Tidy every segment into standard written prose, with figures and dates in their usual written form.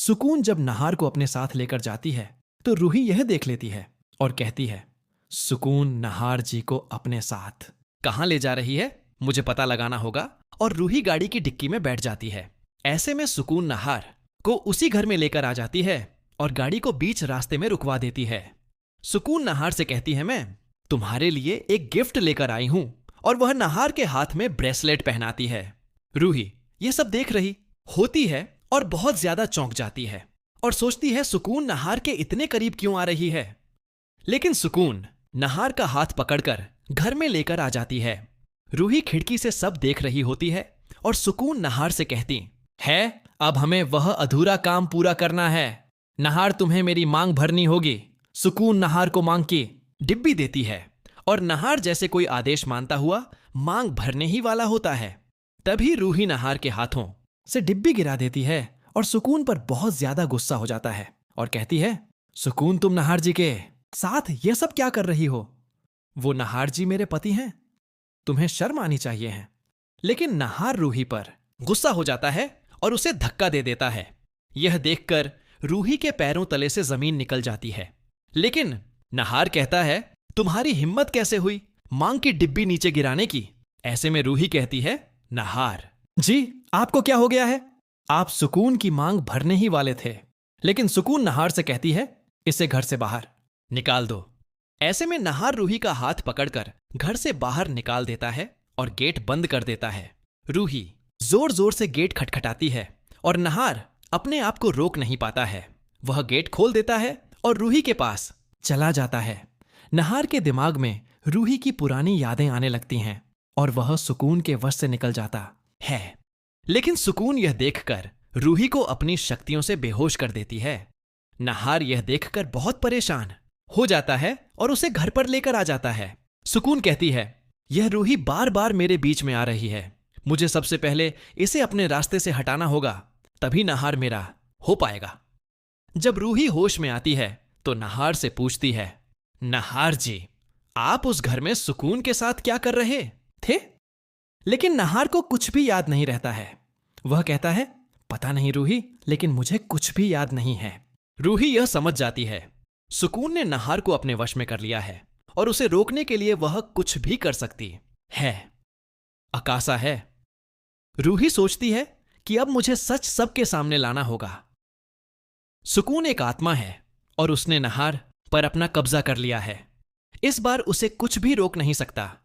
सुकून जब नहार को अपने साथ लेकर जाती है तो रूही यह देख लेती है और कहती है, सुकून नहार जी को अपने साथ कहाँ ले जा रही है मुझे पता लगाना होगा। और रूही गाड़ी की डिक्की में बैठ जाती है। ऐसे में सुकून नहार को उसी घर में लेकर आ जाती है और गाड़ी को बीच रास्ते में रुकवा देती है। सुकून नहार से कहती है, मैं तुम्हारे लिए एक गिफ्ट लेकर आई हूं। और वह नहार के हाथ में ब्रेसलेट पहनाती है। रूही यह सब देख रही होती है और बहुत ज्यादा चौंक जाती है और सोचती है सुकून नहार के इतने करीब क्यों आ रही है। लेकिन सुकून नहार का हाथ पकड़कर घर में लेकर आ जाती है। रूही खिड़की से सब देख रही होती है और सुकून नहार से कहती है, अब हमें वह अधूरा काम पूरा करना है। नहार तुम्हें मेरी मांग भरनी होगी। सुकून नहार को मांग की डिब्बी देती है और नहार जैसे कोई आदेश मानता हुआ मांग भरने ही वाला होता है। तभी रूही नहार के हाथों से डिब्बी गिरा देती है और सुकून पर बहुत ज्यादा गुस्सा हो जाता है और कहती है, सुकून तुम नहार जी के साथ ये सब क्या कर रही हो? वो नहार जी मेरे पति हैं, तुम्हें शर्म आनी चाहिए है। लेकिन नहार रूही पर गुस्सा हो जाता है और उसे धक्का दे देता है। यह देखकर रूही के पैरों तले से जमीन निकल जाती है। लेकिन नहार कहता है, तुम्हारी हिम्मत कैसे हुई मांग की डिब्बी नीचे गिराने की? ऐसे में रूही कहती है, नहार जी आपको क्या हो गया है? आप सुकून की मांग भरने ही वाले थे। लेकिन सुकून नहार से कहती है, इसे घर से बाहर निकाल दो। ऐसे में नहार रूही का हाथ पकड़कर घर से बाहर निकाल देता है और गेट बंद कर देता है। रूही जोर जोर से गेट खटखटाती है और नहार अपने आप को रोक नहीं पाता है। वह गेट खोल देता है और रूही के पास चला जाता है। नहार के दिमाग में रूही की पुरानी यादें आने लगती हैं और वह सुकून के वश से निकल जाता है। लेकिन सुकून यह देखकर रूही को अपनी शक्तियों से बेहोश कर देती है। नहार यह देखकर बहुत परेशान हो जाता है और उसे घर पर लेकर आ जाता है। सुकून कहती है, यह रूही बार बार मेरे बीच में आ रही है। मुझे सबसे पहले इसे अपने रास्ते से हटाना होगा, तभी नहार मेरा हो पाएगा। जब रूही होश में आती है तो नहार से पूछती है, नहार जी आप उस घर में सुकून के साथ क्या कर रहे थे? लेकिन नहार को कुछ भी याद नहीं रहता है। वह कहता है, पता नहीं रूही, लेकिन मुझे कुछ भी याद नहीं है। रूही यह समझ जाती है सुकून ने नहार को अपने वश में कर लिया है और उसे रोकने के लिए वह कुछ भी कर सकती है। अकासा है। रूही सोचती है कि अब मुझे सच सबके सामने लाना होगा। सुकून एक आत्मा है और उसने नहार पर अपना कब्जा कर लिया है। इस बार उसे कुछ भी रोक नहीं सकता।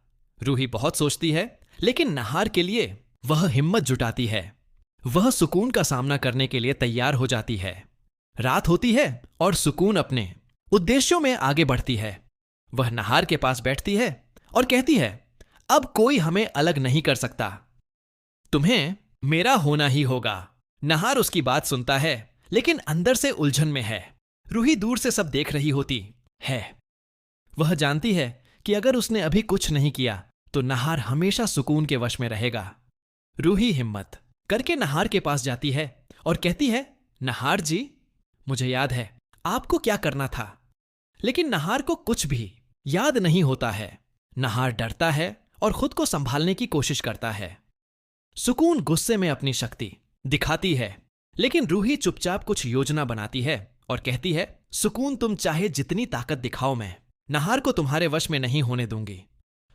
रूही बहुत सोचती है, लेकिन नहार के लिए वह हिम्मत जुटाती है। वह सुकून का सामना करने के लिए तैयार हो जाती है। रात होती है और सुकून अपने उद्देश्यों में आगे बढ़ती है। वह नहार के पास बैठती है और कहती है, अब कोई हमें अलग नहीं कर सकता, तुम्हें मेरा होना ही होगा। नहार उसकी बात सुनता है, लेकिन अंदर से उलझन में है। रूही दूर से सब देख रही होती है। वह जानती है कि अगर उसने अभी कुछ नहीं किया तो नहार हमेशा सुकून के वश में रहेगा। रूही हिम्मत करके नहार के पास जाती है और कहती है, नहार जी मुझे याद है आपको क्या करना था। लेकिन नहार को कुछ भी याद नहीं होता है। नहार डरता है और खुद को संभालने की कोशिश करता है। सुकून गुस्से में अपनी शक्ति दिखाती है, लेकिन रूही चुपचाप कुछ योजना बनाती है और कहती है, सुकून तुम चाहे जितनी ताकत दिखाओ, मैं नहार को तुम्हारे वश में नहीं होने दूंगी।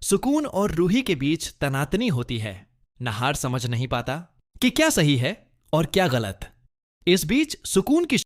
सुकून और रूही के बीच तनातनी होती है। नहार समझ नहीं पाता कि क्या सही है और क्या गलत। इस बीच सुकून की